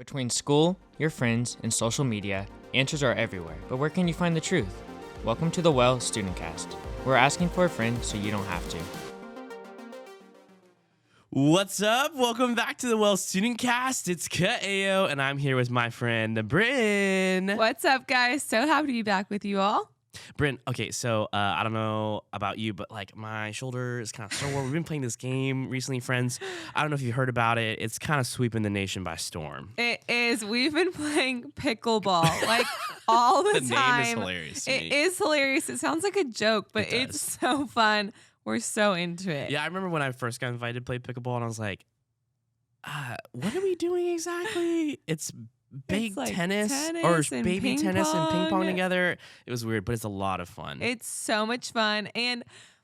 Between school, your friends, and social media, answers are everywhere. But where can you find the truth? Welcome to the Well StudentCast. We're asking for a friend so you don't have to. What's up? Welcome back to the Well StudentCast. It's Ka-Ayo, and I'm here with my friend, Brynn. What's up, guys? So happy to be back with you all. Brynn, okay, so I don't know about you, but like my shoulder is kind of sore. We've been playing this game recently, friends. I don't know if you've heard about it. It's kind of sweeping the nation by storm. It is. We've been playing pickleball like all the time. The name is hilarious. It is hilarious. It sounds like a joke, but it's so fun. We're so into it. Yeah, I remember when I first got invited to play pickleball, and I was like, what are we doing exactly? It's big like tennis or baby tennis and ping pong together. It was weird, but it's a lot of fun. It's so much fun. And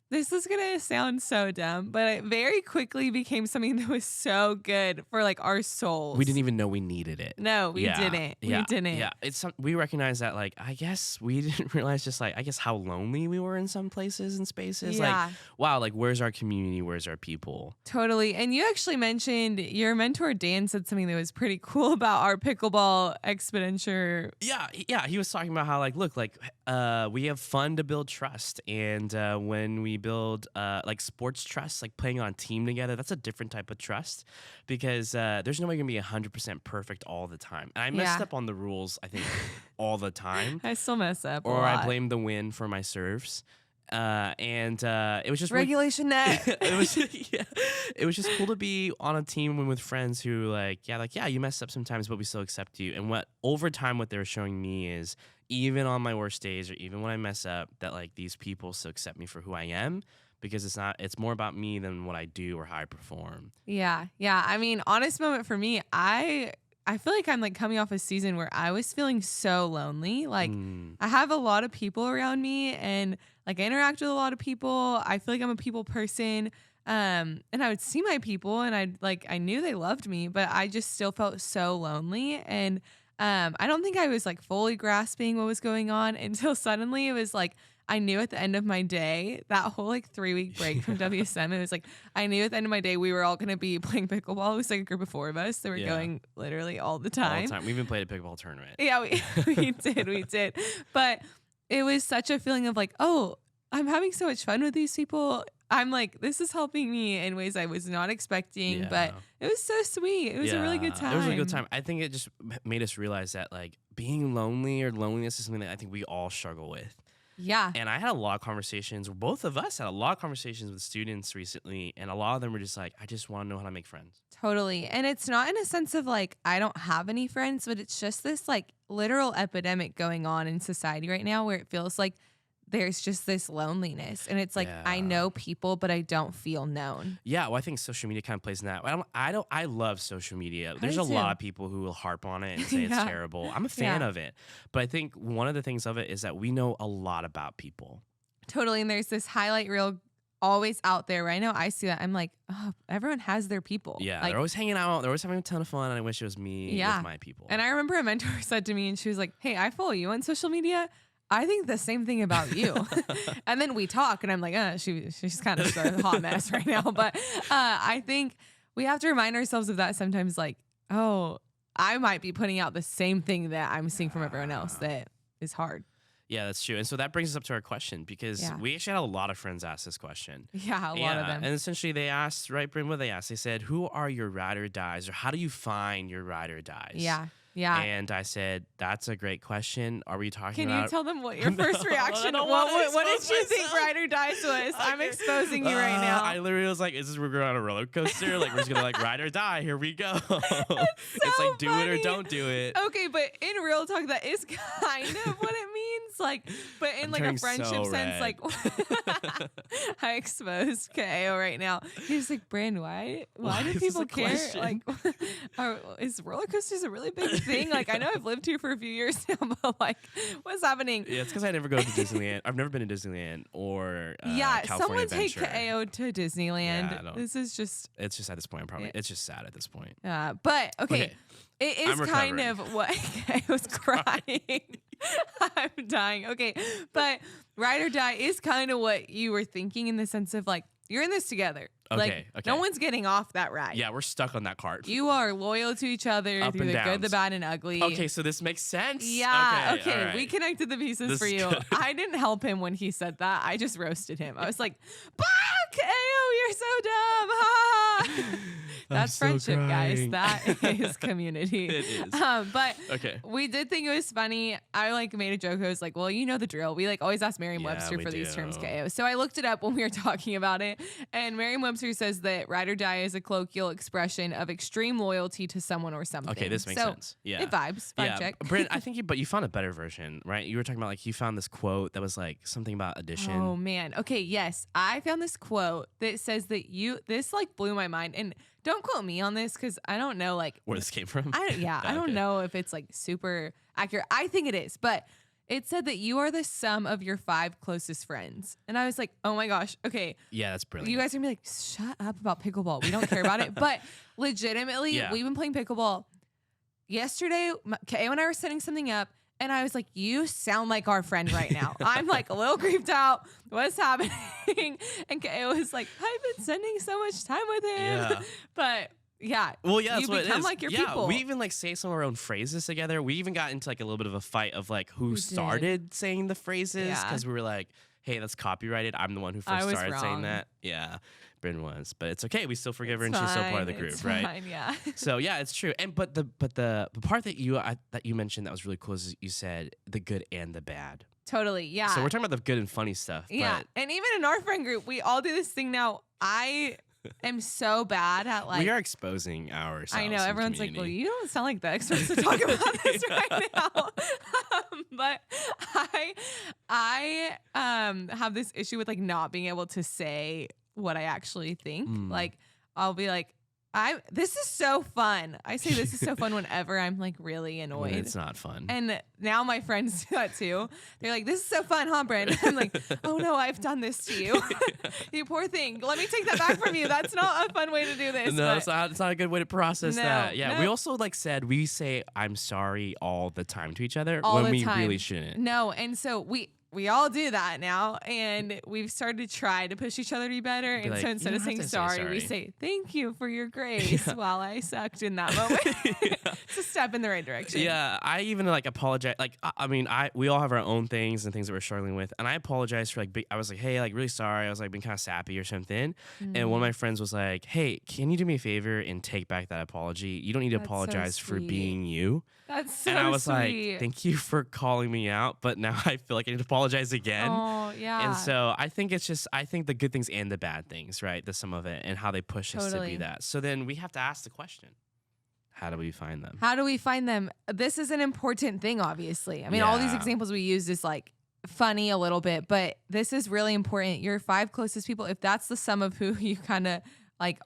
this is going to sound so dumb, but it very quickly became something that was so good for like our souls. We didn't even know we needed it. No, we didn't. Yeah. We didn't. Yeah, we recognize that, like, I guess we didn't realize just like, I guess how lonely we were in some places and spaces. Yeah. Like, wow, like where's our community? Where's our people? Totally. And you actually mentioned your mentor, Dan, said something that was pretty cool about our pickleball expenditure. Yeah. He was talking about how like, look, like we have fun to build trust. And when we build like sports trust, like playing on a team together, that's a different type of trust because there's nobody gonna be 100% perfect all the time. And I messed up on the rules, I think, all the time. I still mess up. Or I blame the wind for my serves. And it was just regulation net. It was just cool to be on a team with friends who yeah, you mess up sometimes, but we still accept you. And over time, what they were showing me is even on my worst days or even when I mess up, that like these people still accept me for who I am. Because it's more about me than what I do or how I perform. Yeah. I mean, honest moment for me, I feel like I'm like coming off a season where I was feeling so lonely. Like I have a lot of people around me and like I interact with a lot of people. I feel like I'm a people person. And I would see my people and I knew they loved me, but I just still felt so lonely. And I don't think I was like fully grasping what was going on until suddenly it was like I knew at the end of my day, that whole like 3-week break from WSM, it was like I knew at the end of my day we were all going to be playing pickleball. It was like a group of 4 of us that were going literally all the time. All the time. We even played a pickleball tournament. Yeah, we did. But it was such a feeling of like, oh, I'm having so much fun with these people. I'm like, this is helping me in ways I was not expecting, but it was so sweet. It was a really good time. It was a good time. I think it just made us realize that like being lonely or loneliness is something that I think we all struggle with. Yeah. And I had a lot of conversations, both of us had a lot of conversations with students recently, and a lot of them were just like, I just want to know how to make friends. Totally. And it's not in a sense of like, I don't have any friends, but it's just this like literal epidemic going on in society right now where it feels like there's just this loneliness. And it's like, I know people, but I don't feel known. Yeah. Well, I think social media kind of plays in that. I love social media. There's a lot of people who will harp on it and say it's terrible. I'm a fan of it. But I think one of the things of it is that we know a lot about people. Totally. And there's this highlight reel always out there. Right now, I see that. I'm like, oh, everyone has their people. Yeah. Like, they're always hanging out. They're always having a ton of fun. And I wish it was me with my people. And I remember a mentor said to me, and she was like, hey, I follow you on social media. I think the same thing about you. And then we talk and I'm like, she's kind of a hot mess right now. But I think we have to remind ourselves of that sometimes, like, oh, I might be putting out the same thing that I'm seeing from everyone else that is hard. Yeah, that's true. And so that brings us up to our question because we actually had a lot of friends ask this question. Yeah, a lot of them. And essentially they asked, right, Brynn, what they asked? They said, who are your ride or dies, or how do you find your ride or dies? Yeah. And I said, that's a great question. Are we talking about... Can you tell them what your first reaction was? What did you think ride or dies was? I'm exposing you right now. I literally was like, we're going on a roller coaster? Like, we're just going to like ride or die. Here we go. It's like, do it or don't do it. Okay, but in real talk, that is kind of what it means. Like, but in like a friendship sense, like, I exposed Ka-Ayo right now. He's like, Brynn, why do people care? Like, is roller coasters a really big thing? Like, I know I've lived here for a few years now, but like, what's happening? Yeah, it's because I never go to Disneyland. I've never been to Disneyland or California someone Adventure. take Ka-Ayo to Disneyland. Yeah, this is just... It's just at this point, probably. It's just sad at this point. But, okay. It is kind of what... I was crying. I'm dying. Okay, but ride or die is kind of what you were thinking in the sense of like, you're in this together. Okay. No one's getting off that ride. Yeah, we're stuck on that cart. You are loyal to each other Up through and the good, downs. the bad, and ugly. Okay, so this makes sense. Yeah. Okay. All right. We connected the pieces This for is you. good. I didn't help him when he said that. I just roasted him. I was like, "Fuck, Ayo, you're so dumb." Ha." That's so friendship, guys. crying. That is community. It is. But Okay. we did think it was funny. I made a joke. I was like, well, you know the drill. We always ask Merriam-Webster we for these do. terms, KO. So I looked it up when we were talking about it. And Merriam-Webster says that ride or die is a colloquial expression of extreme loyalty to someone or something. Okay, this makes sense. Yeah. It vibes. Vibe check. Brynn, I think you found a better version, right? You were talking about you found this quote that was something about addition. Oh man. Okay, yes. I found this quote that says that this blew my mind. And don't quote me on this because I don't know Where this came from? I don't Okay. know if it's super accurate. I think it is, but it said that you are the sum of your 5 closest friends. And I was like, oh my gosh, okay. Yeah, that's brilliant. You guys are gonna be like, shut up about pickleball. We don't care about it. But legitimately, we've been playing pickleball. Yesterday, KO and I were setting something up. And I was like, you sound like our friend right now. I'm a little creeped out. What's happening? And KO was like, I've been spending so much time with him. Yeah. But yeah. Well, yeah, that's you what become it is. like your yeah, people. we even say some of our own phrases together. We even got into a little bit of a fight of who did. started saying the phrases Yeah. because we were like, hey, that's copyrighted. I'm the one who I first was started saying wrong. that. Yeah, Brynn was, but it's okay. We still forgive her, and It's she's still part of the fine, group, it's right? fine, yeah. So yeah, it's true. And but the part that you mentioned that was really cool is you said the good and the bad. Totally, yeah. So we're talking about the good and funny stuff. Yeah, but and even in our friend group, we all do this thing now. I am so bad at we are exposing ourselves. I know in everyone's like, community. well, you don't sound like the experts to talk about this right now. But I have this issue with not being able to say what I actually think. I'll be like, this is so fun. I say this is so fun whenever I'm really annoyed. When it's not fun. And now my friends do that too. They're like, this is so fun, huh, Brynn? I'm like, oh no, I've done this to you. You poor thing. Let me take that back from you. That's not a fun way to do this. No, but it's not a good way to process No, that. Yeah, no. we also said we say I'm sorry all the time to each other all when the we time. really shouldn't. No, and so we all do that now, and we've started to try to push each other to be better. Be And like, so "You instead don't of have saying to say sorry, we sorry." say thank you for your grace while I sucked in that moment. It's a step in the right direction. Yeah, I even apologize. We all have our own things and things that we're struggling with, and I apologize for I was like, hey, really sorry. I was being kind of sappy or something, and one of my friends was like, hey, can you do me a favor and take back that apology? You don't need to That's so apologize for sweet. being you. That's so And I was sweet. like, thank you for calling me out, but now I feel like I need to apologize again. Oh yeah. And so I think I think the good things and the bad things, right? The sum of it and how they push us to Totally. be that. So then we have to ask the question, how do we find them? How do we find them? This is an important thing, obviously. I mean, all these Yeah. examples we used is funny a little bit, but this is really important. Your 5 closest people, if that's the sum of who you kind of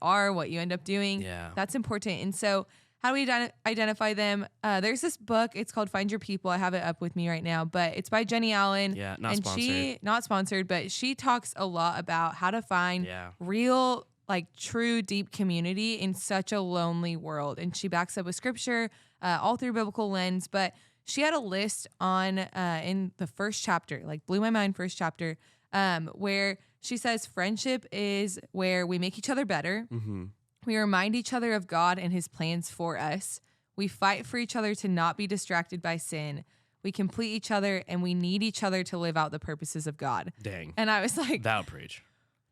are, what you end up doing, that's important. And so how do we identify them? There's this book. It's called Find Your People. I have it up with me right now, but it's by Jenny Allen. Yeah, not and sponsored. Not sponsored, but she talks a lot about how to find real, true, deep community in such a lonely world. And she backs up with scripture, all through biblical lens. But she had a list on in the first chapter, blew my mind, first chapter, where she says friendship is where we make each other better. Mm-hmm. We remind each other of God and his plans for us. We fight for each other to not be distracted by sin. We complete each other, and we need each other to live out the purposes of God. Dang. And I was like, That'll preach.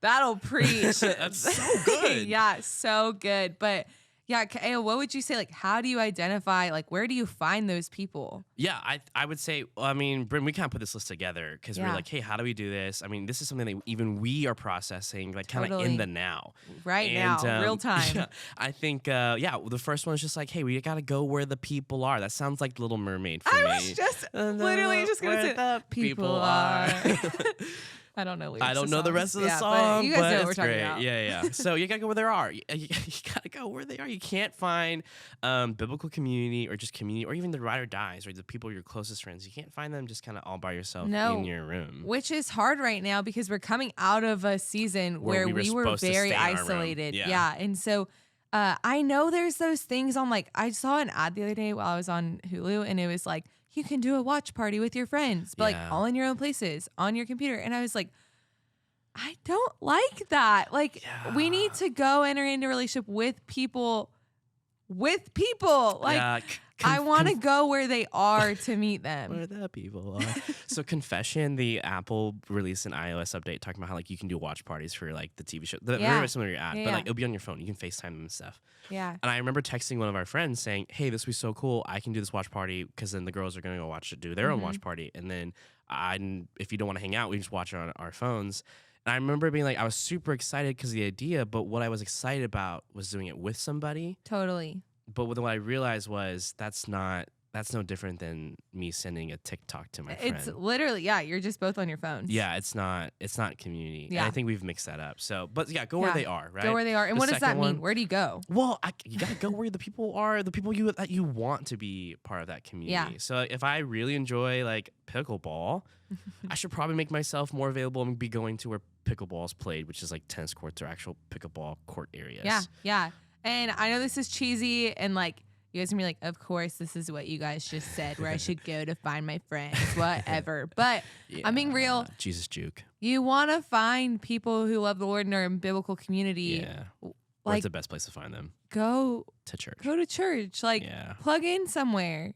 that'll preach. That's so good. Yeah, so good. But yeah, Kaya, what would you say? How do you identify, where do you find those people? Yeah, I would say, Brynn, we kind of put this list together because we're Yeah. like, hey, how do we do this? This is something that even we are processing, kind of Totally. in the now. Right And, now, real time. Yeah, I think, the first one is just hey, we got to go where the people are. That sounds like Little Mermaid for me. I was just literally just going to Where say, the people are. I don't know. I don't know the rest of the Yeah, song, but you guys know what we're it's talking great. about. Yeah. So you gotta go where they are. You gotta go where they are. You can't find biblical community or just community or even the ride or dies or the people your closest friends. You can't find them just kind of all by yourself in your room. Which is hard right now because we're coming out of a season where we were supposed to very stay in our room. isolated. Yeah. And so I know there's those things on I saw an ad the other day while I was on Hulu, and it was you can do a watch party with your friends, but Yeah. all in your own places on your computer. And I was like, I don't like that. Like, we need to go enter into a relationship with people. Like, I want to go where they are to meet them. Where the people are. So Confession, the Apple released an iOS update talking about how like you can do watch parties for like the TV show. Very much similar to your ad, but like it'll be on your phone. You can FaceTime them and stuff. Yeah. And I remember texting one of our friends saying, "Hey, this would be so cool. I can do this watch party because then the girls are going to go do their own watch party, and then if you don't want to hang out, we just watch it on our phones." And I remember being like, I was super excited because of the idea, but what I was excited about was doing it with somebody. Totally. But what I realized was that's no different than me sending a TikTok to my friend. It's literally, you're just both on your phones. Yeah, it's not community. Yeah. And I think we've mixed that up. So, but go where they are, right? Go where they are. And what does that mean? Where do you go? Well, you got to go where the people are, the people that you want to be part of that community. Yeah. So if I really enjoy like pickleball, I should probably make myself more available and be going to where pickleball is played, which is like tennis courts or actual pickleball court areas. Yeah, yeah. And I know this is cheesy and like you guys can be like, of course, this is what you guys just said, where I should go to find my friends, whatever. But I'm being real. Jesus juke. You want to find people who love the Lord and are in biblical community. Yeah. Like, where's the best place to find them? Go to church. Go to church. Like, plug in somewhere.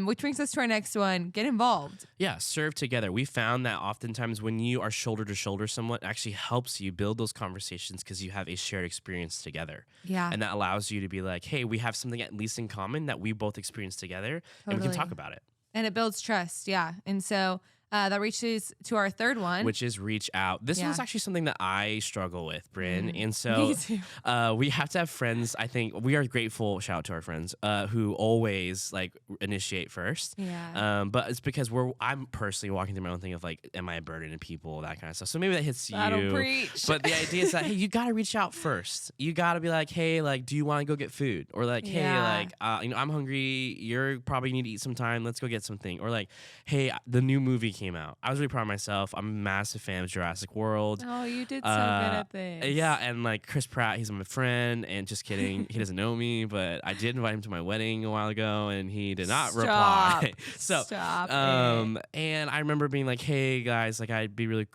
Which brings us to our next one. Get involved. Yeah, serve together. We found that oftentimes when you are shoulder to shoulder someone, it actually helps you build those conversations because you have a shared experience together. Yeah. And that allows you to be like, hey, we have something at least in common that we both experienced together, and we can talk about it. And it builds trust, and so that reaches to our third one, which is reach out. This one's actually something that I struggle with, Brynn. And so Me too. We have to have friends. I think we are grateful. Shout out to our friends who always like initiate first. Yeah. But it's because I'm personally walking through my own thing of like, am I a burden to people, that kind of stuff. So maybe that hits you. I don't preach. But the idea is that hey, you got to reach out first. You got to be like, hey, like, do you want to go get food? Or like, hey, like, I'm hungry. You're probably need to eat sometime. Let's go get something. Or like, hey, the new movie came out. I was really proud of myself. I'm a massive fan of Jurassic World. Oh, you did so good at this. Yeah, and like Chris Pratt, he's my friend, and just kidding, he doesn't know me, but I did invite him to my wedding a while ago, and he did not reply. So, and I remember being like, hey guys, like I do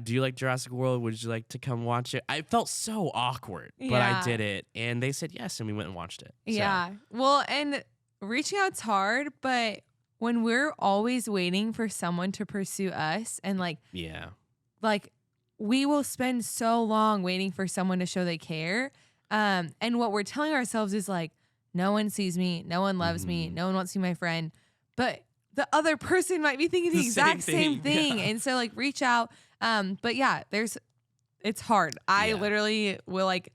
you like Jurassic World? Would you like to come watch it? I felt so awkward, but I did it, and they said yes, and we went and watched it. Yeah, well, and reaching out's hard, but when we're always waiting for someone to pursue us and like we will spend so long waiting for someone to show they care. And what we're telling ourselves is like, no one sees me, no one loves me, no one wants to be my friend. But the other person might be thinking the exact same thing. And so like reach out. But yeah, it's hard. I literally will like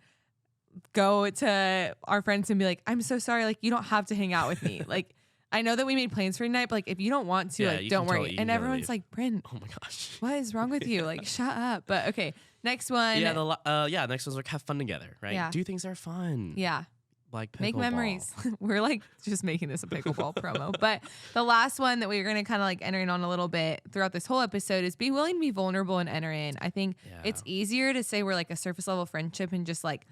go to our friends and be like, I'm so sorry. Like, you don't have to hang out with me. Like, I know that we made plans for tonight, but like if you don't want to, like don't worry. And everyone's like, Brynn, oh my gosh, what is wrong with you? Like, shut up. But okay, next one. Yeah, next one's like have fun together, right? Yeah. Do things that are fun. Yeah. Like pickleball. Make memories. We're like just making this a pickleball promo. But the last one that we were gonna kind of like enter in on a little bit throughout this whole episode is be willing to be vulnerable and enter in. I think it's easier to say we're like a surface level friendship and just like,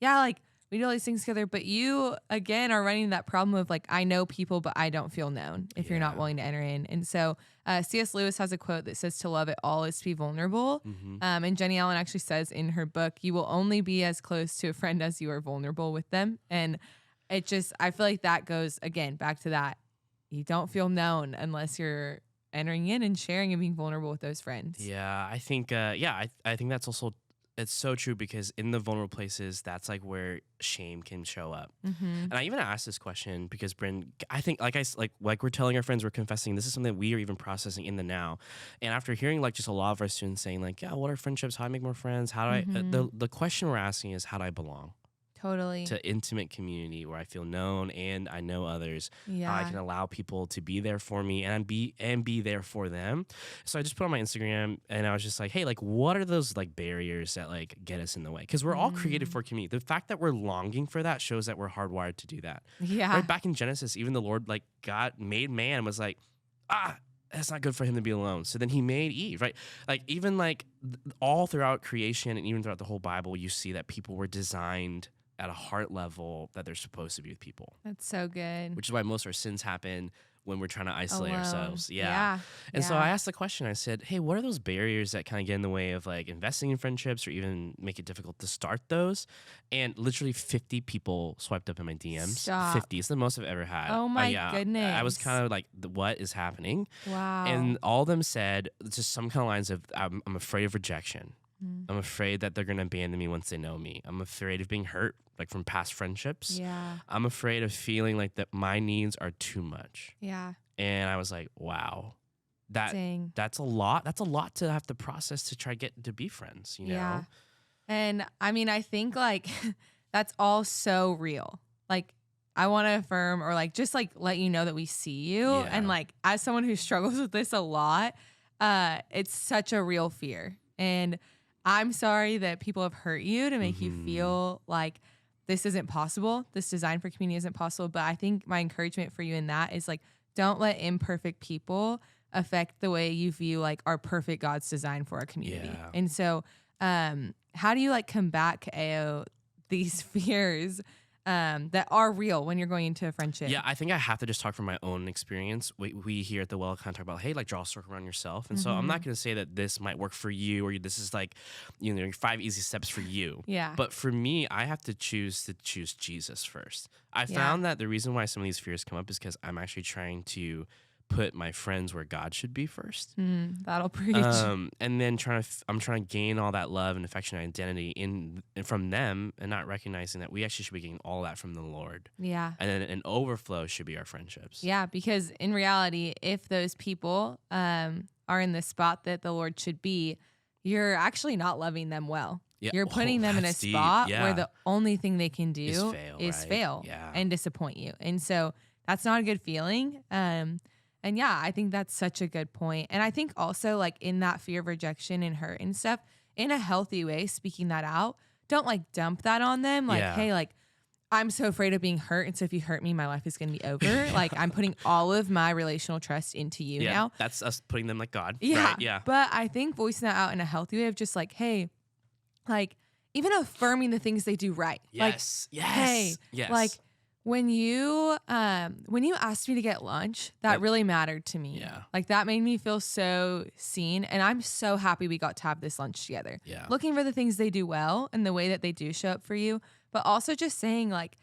like we do all these things together, but you again are running that problem of like, I know people, but I don't feel known if you're not willing to enter in. And so C.S. Lewis has a quote that says to love it all is to be vulnerable. And Jenny Allen actually says in her book, you will only be as close to a friend as you are vulnerable with them. And it just, I feel like that goes again, back to that. You don't feel known unless you're entering in and sharing and being vulnerable with those friends. Yeah, I think, I think that's also, it's so true because in the vulnerable places, that's like where shame can show up. And I even asked this question because Brynn, I think like we're telling our friends, we're confessing, this is something that we are even processing in the now. And after hearing like just a lot of our students saying like, what are friendships? How do I make more friends? How do I, the question we're asking is how do I belong? Totally. To intimate community where I feel known and I know others. How I can allow people to be there for me and be there for them. So I just put on my Instagram and I was just like, hey, like what are those like barriers that like get us in the way? Because we're all created for community. The fact that we're longing for that shows that we're hardwired to do that. Yeah. Right back in Genesis, even the Lord like God made man and was like, that's not good for him to be alone. So then he made Eve, right? Like even like all throughout creation and even throughout the whole Bible, you see that people were designed at a heart level that they're supposed to be with people. That's so good. Which is why most of our sins happen when we're trying to isolate Alone. ourselves. Yeah. And so I asked the question, I said, hey, what are those barriers that kind of get in the way of like investing in friendships or even make it difficult to start those? And literally 50 people swiped up in my DMs. Stop. 50. It's the most I've ever had. Oh my I was goodness. kind of like, what is happening? Wow. And all of them said just some kind of lines of, I'm afraid of rejection. I'm afraid that they're going to abandon me once they know me. I'm afraid of being hurt, like from past friendships. Yeah. I'm afraid of feeling like that my needs are too much. Yeah. And I was like, wow, Dang. that's a lot. That's a lot to have to process to try to get to be friends, you know? Yeah. And I mean, I think like that's all so real. Like, I want to affirm or like just like let you know that we see you. Yeah. And like, as someone who struggles with this a lot, it's such a real fear. And I'm sorry that people have hurt you to make you feel like this isn't possible. This design for community isn't possible. But I think my encouragement for you in that is like, don't let imperfect people affect the way you view like our perfect God's design for our community. Yeah. And so, how do you like combat KAO these fears that are real when you're going into a friendship? Yeah, I think I have to just talk from my own experience. We here at the Well kind of talk about, hey, like draw a circle around yourself. And so I'm not going to say that this might work for you or this is like, 5 easy steps for you. Yeah. But for me, I have to choose Jesus first. I found that the reason why some of these fears come up is because I'm actually trying to put my friends where God should be first. That'll preach. And then I'm trying to gain all that love and affection and identity from them and not recognizing that we actually should be getting all that from the Lord. Yeah. And then an overflow should be our friendships. Yeah, because in reality, if those people are in the spot that the Lord should be, you're actually not loving them well. Yeah. You're putting them in a that's deep. spot Yeah. where the only thing they can do is fail, right? Yeah. and disappoint you. And so that's not a good feeling. And yeah, I think that's such a good point. And I think also like in that fear of rejection and hurt and stuff, in a healthy way, speaking that out, don't like dump that on them. Like, hey, like I'm so afraid of being hurt. And so if you hurt me, my life is going to be over. Like I'm putting all of my relational trust into you now. That's us putting them like God. Yeah. Right? Yeah. But I think voicing that out in a healthy way of just like, hey, like even affirming the things they do right. Yes. Like, hey, like when you asked me to get lunch, that really mattered to me. Yeah. Like that made me feel so seen. And I'm so happy we got to have this lunch together. Yeah. Looking for the things they do well and the way that they do show up for you, but also just saying like,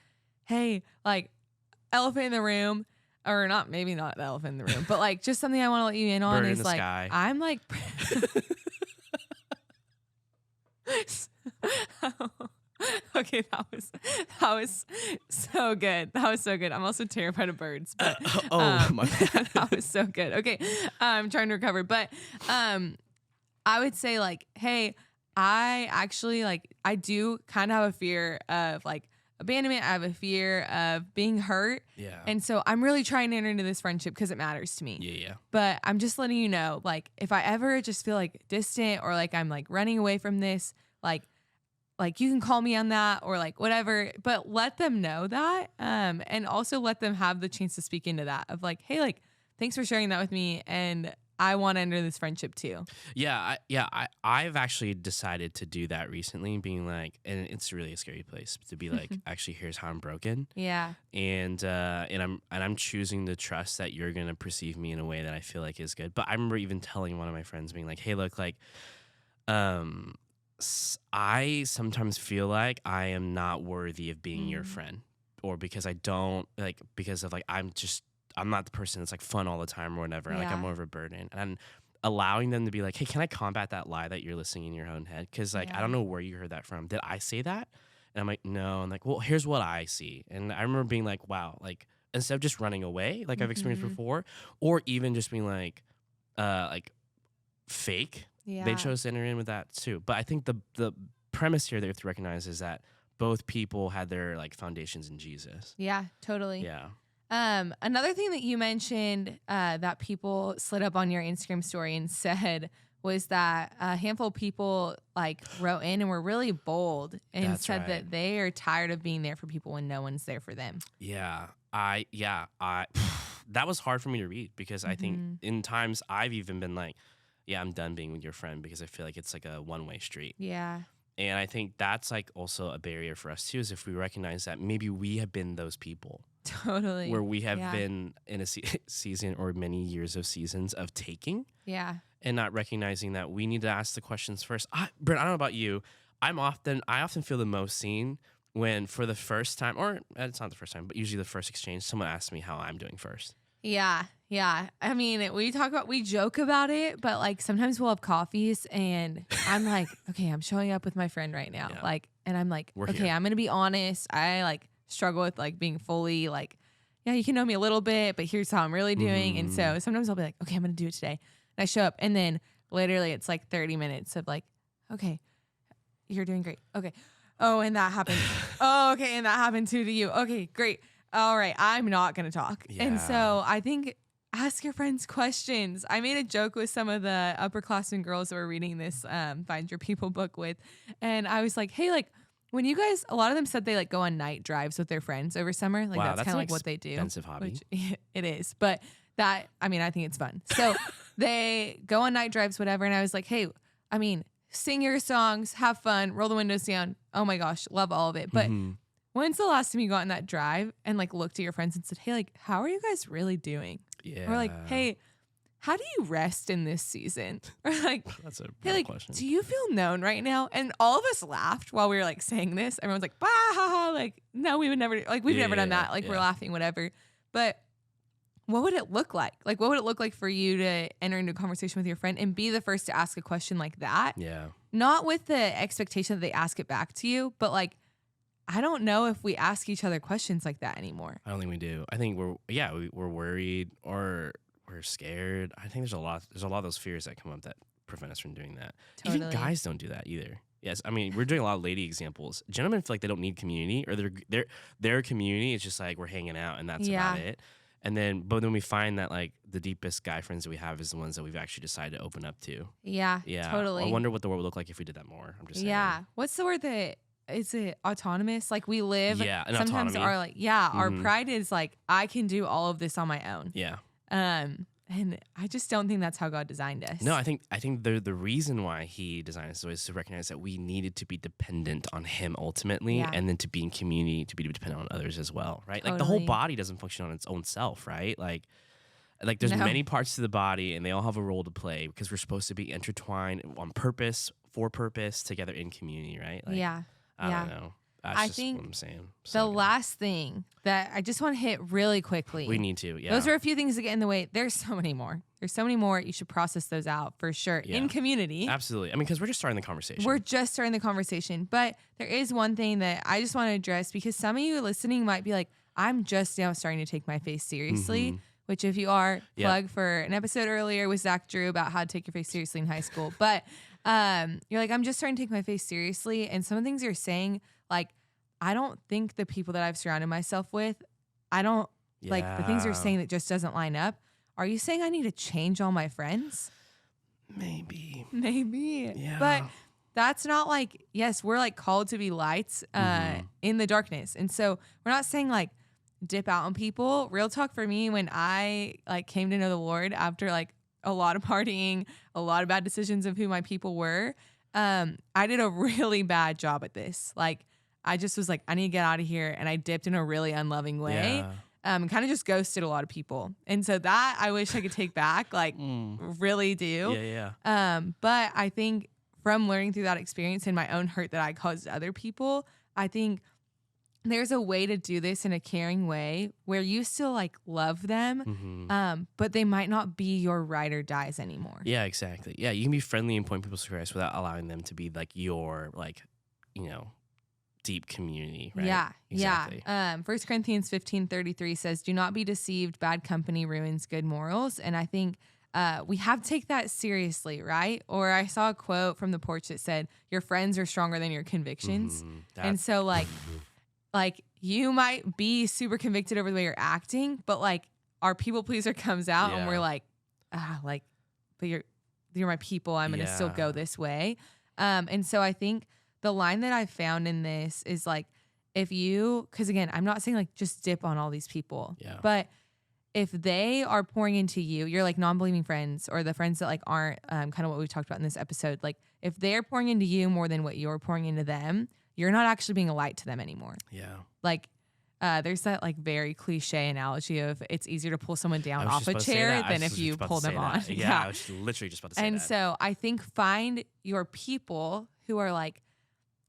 hey, like elephant in the room, or not, maybe not the elephant in the room, but like just something I want to let you in on Bird in is the like, sky. I'm like, okay, that was so good. That was so good. I'm also terrified of birds. But, my bad. that was so good. Okay, I'm trying to recover, but I would say like, hey, I actually like I do kind of have a fear of like abandonment. I have a fear of being hurt. Yeah. And so I'm really trying to enter into this friendship because it matters to me. Yeah. But I'm just letting you know, like, if I ever just feel like distant or like I'm like running away from this, like you can call me on that or like whatever, but let them know that. And also let them have the chance to speak into that of like, hey, like, thanks for sharing that with me. And I want to enter this friendship too. Yeah. I've actually decided to do that recently, being like, and it's really a scary place to be like, actually, here's how I'm broken. Yeah. And I'm choosing to trust that you're going to perceive me in a way that I feel like is good. But I remember even telling one of my friends being like, hey, look, like, I sometimes feel like I am not worthy of being your friend, or because I don't like, because of like, I'm not the person that's like fun all the time or whatever. Yeah. Like I'm more of a burden, and allowing them to be like, hey, can I combat that lie that you're listening in your own head? Cause like, I don't know where you heard that from. Did I say that? And I'm like, no. I'm like, well, here's what I see. And I remember being like, wow, like instead of just running away, like I've experienced before, or even just being like fake, they chose to enter in with that too. But I think the premise here that you have to recognize is that both people had their like foundations in Jesus. Yeah, totally. Yeah. Another thing that you mentioned that people slid up on your Instagram story and said was that a handful of people like wrote in and were really bold and That's said right. that they are tired of being there for people when no one's there for them. Yeah. I that was hard for me to read because I think in times I've even been like, yeah, I'm done being with your friend because I feel like it's like a one-way street. Yeah. And I think that's like also a barrier for us too, is if we recognize that maybe we have been those people. Totally. Where we have been in a season or many years of seasons of taking. Yeah. And not recognizing that we need to ask the questions first. Brynn, I don't know about you. I often feel the most seen when for the first time, or it's not the first time, but usually the first exchange, someone asks me how I'm doing first. Yeah. Yeah. I mean, we joke about it, but like sometimes we'll have coffees and I'm like, okay, I'm showing up with my friend right now. Yeah. Like, and I'm like, We're okay, here. I'm going to be honest. I like struggle with like being fully like, yeah, you can know me a little bit, but here's how I'm really doing. And so sometimes I'll be like, okay, I'm going to do it today. And I show up and then literally it's like 30 minutes of like, okay, you're doing great. Okay. Oh, and that happened. Oh, okay. And that happened too to you. Okay, great. All right. I'm not going to talk. Yeah. And so I think ask your friends questions. I made a joke with some of the upperclassmen girls that were reading this Find Your People book with. And I was like, hey, like when you guys, a lot of them said they like go on night drives with their friends over summer. Like Wow, that's kind of like what they do. Expensive hobby. Which it is. But that, I mean, I think it's fun. So they go on night drives, whatever. And I was like, hey, I mean, sing your songs, have fun, roll the windows down. Oh my gosh, love all of it. But when's the last time you got on that drive and like looked at your friends and said, hey, like, how are you guys really doing? Yeah. Or like, hey, how do you rest in this season? Or like, that's a hey, like, question. do you feel known right now? And all of us laughed while we were like saying this. Everyone's like, bah, ha, ha. Like, no, we would never, like, we've never done that. Like, we're laughing, whatever. But what would it look like? Like, what would it look like for you to enter into a conversation with your friend and be the first to ask a question like that? Yeah. Not with the expectation that they ask it back to you, but like, I don't know if we ask each other questions like that anymore. I don't think we do. I think we're worried or we're scared. I think there's a lot of those fears that come up that prevent us from doing that. Totally. Even guys don't do that either. Yes, I mean we're doing a lot of lady examples. Gentlemen feel like they don't need community, or their community is just like we're hanging out and that's about it. And then, but then we find that like the deepest guy friends that we have is the ones that we've actually decided to open up to. Yeah, totally. I wonder what the world would look like if we did that more. I'm just saying. Yeah. What's the word that is it autonomous? Like we live. Yeah, an sometimes autonomy. our like our pride is like I can do all of this on my own. Yeah. And I just don't think that's how God designed us. No, I think the reason why He designed us is to recognize that we needed to be dependent on Him ultimately, and then to be in community, to be dependent on others as well, right? Totally. Like the whole body doesn't function on its own self, right? Like there's many parts to the body, and they all have a role to play because we're supposed to be intertwined on purpose, for purpose, together in community, right? Like, I don't know. That's just think what I'm saying. The last thing that I just want to hit really quickly. We need to, yeah. Those are a few things that get in the way. There's so many more. You should process those out for sure in community. Absolutely. I mean, because we're just starting the conversation. We're just starting the conversation. But there is one thing that I just want to address because some of you listening might be like, I'm just now starting to take my faith seriously. Which if you are, plug for an episode earlier with Zach Drew about how to take your faith seriously in high school. But you're like, I'm just starting to take my faith seriously. And some of the things you're saying, like, I don't think the people that I've surrounded myself with, I don't like the things you're saying that just doesn't line up. Are you saying I need to change all my friends? Maybe. Yeah. But that's not like, yes, we're like called to be lights in the darkness. And so we're not saying like dip out on people. Real talk for me, when I like came to know the Lord after like a lot of partying, a lot of bad decisions of who my people were, I did a really bad job at this. Like, I just was like, I need to get out of here. And I dipped in a really unloving way. And kind of just ghosted a lot of people. And so that I wish I could take back, like really do. But I think from learning through that experience and my own hurt that I caused other people, I think there's a way to do this in a caring way where you still like love them, but they might not be your ride or dies anymore. Yeah, exactly. Yeah, you can be friendly and point people to Christ without allowing them to be like your like, deep community, right? Yeah, exactly. 1 Corinthians 15:33 says, do not be deceived. Bad company ruins good morals. And I think we have to take that seriously, right? Or I saw a quote from the porch that said, your friends are stronger than your convictions. And so like you might be super convicted over the way you're acting, but like our people pleaser comes out and we're like, but you're my people. I'm going to still go this way. And so I think the line that I found in this is like, because again, I'm not saying like just dip on all these people, but if they are pouring into you, you're like non-believing friends or the friends that like aren't kind of what we talked about in this episode. Like if they're pouring into you more than what you're pouring into them, you're not actually being a light to them anymore. Yeah. Like there's that like very cliche analogy of it's easier to pull someone down I was off just a about to say chair that. I than was if just you about to pull them say on. that. Yeah, I was literally just about to say and that. so I think find your people who are like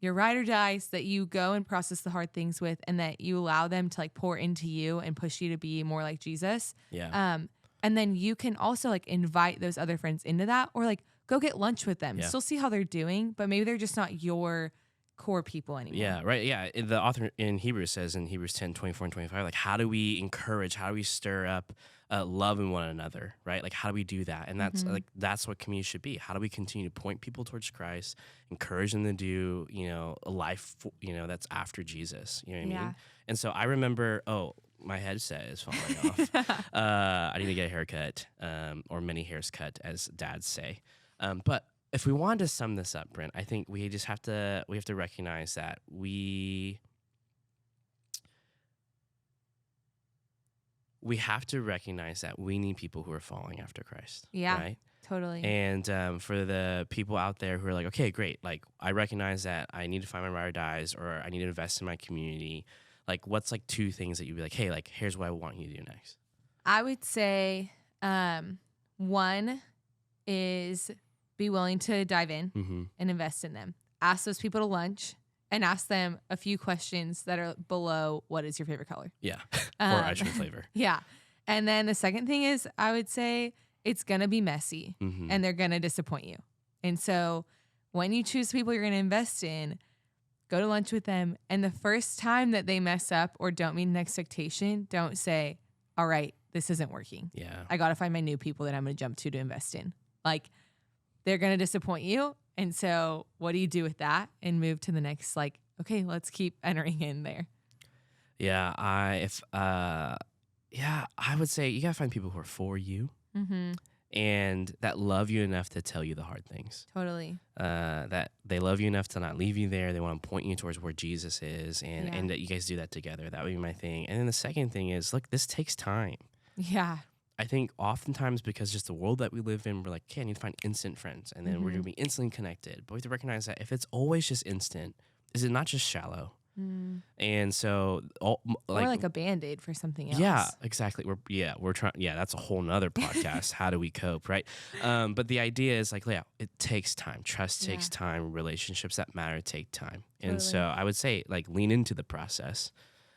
your ride or dies that you go and process the hard things with, and that you allow them to like pour into you and push you to be more like Jesus. Yeah. And then you can also like invite those other friends into that, or like go get lunch with them. Yeah. Still see how they're doing, but maybe they're just not your core people anymore. Yeah, right. Yeah. The author in Hebrews says in Hebrews 10, 24 and 25, like, how do we encourage, how do we stir up love in one another, right? Like, how do we do that? And that's like, that's what community should be. How do we continue to point people towards Christ, encourage them to do, a life, that's after Jesus, you know what I mean? And so I remember, my headset is falling off. I need to get a haircut, or many hairs cut, as dads say. But if we wanted to sum this up, Brynn, I think we have to recognize that we have to recognize that we need people who are following after Christ. Yeah, right? totally. And for the people out there who are like, okay, great, like I recognize that I need to find my ride or dies, or I need to invest in my community. Like, what's like 2 things that you'd be like, hey, like here's what I want you to do next? I would say one is be willing to dive in and invest in them. Ask those people to lunch and ask them a few questions that are below what is your favorite color. Yeah, or ice cream flavor. Yeah. And then the second thing is I would say it's going to be messy and they're going to disappoint you. And so when you choose people you're going to invest in, go to lunch with them. And the first time that they mess up or don't meet an expectation, don't say, all right, this isn't working. Yeah. I got to find my new people that I'm going to jump to invest in. Like, they're going to disappoint you. And so what do you do with that and move to the next, like, okay, let's keep entering in there. Yeah. I would say you got to find people who are for you and that love you enough to tell you the hard things. Totally. That they love you enough to not leave you there. They want to point you towards where Jesus is, and that you guys do that together. That would be my thing. And then the second thing is, look, this takes time. Yeah. I think oftentimes because just the world that we live in, we're like, okay, I need to find instant friends, and then we're going to be instantly connected. But we have to recognize that if it's always just instant, is it not just shallow? And so, or like a Band-Aid for something else. Yeah, exactly. We're trying. Yeah, that's a whole nother podcast. How do we cope, right? But the idea is like, it takes time. Trust takes time. Relationships that matter take time. And so I would say, like, lean into the process.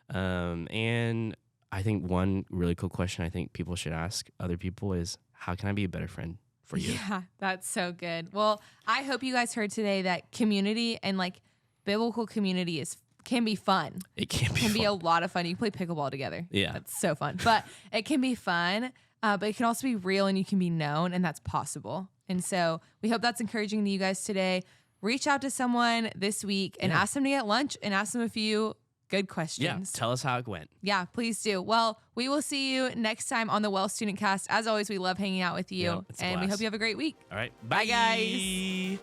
And I think one really cool question I think people should ask other people is, how can I be a better friend for you? Yeah, that's so good. Well, I hope you guys heard today that community and like biblical community can be fun. It can be a lot of fun. You can play pickleball together. Yeah. That's so fun. But it can be fun, but it can also be real and you can be known, and that's possible. And so we hope that's encouraging to you guys today. Reach out to someone this week and ask them to get lunch and ask them a few good questions. Yeah, tell us how it went. Yeah, please do. Well, we will see you next time on the Well StudentCast. As always, we love hanging out with you, and we hope you have a great week. All right. Bye guys.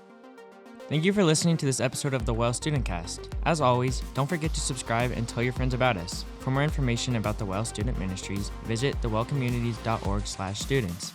Thank you for listening to this episode of the Well StudentCast. As always, don't forget to subscribe and tell your friends about us. For more information about the Well Student Ministries, visit thewellcommunities.org/students.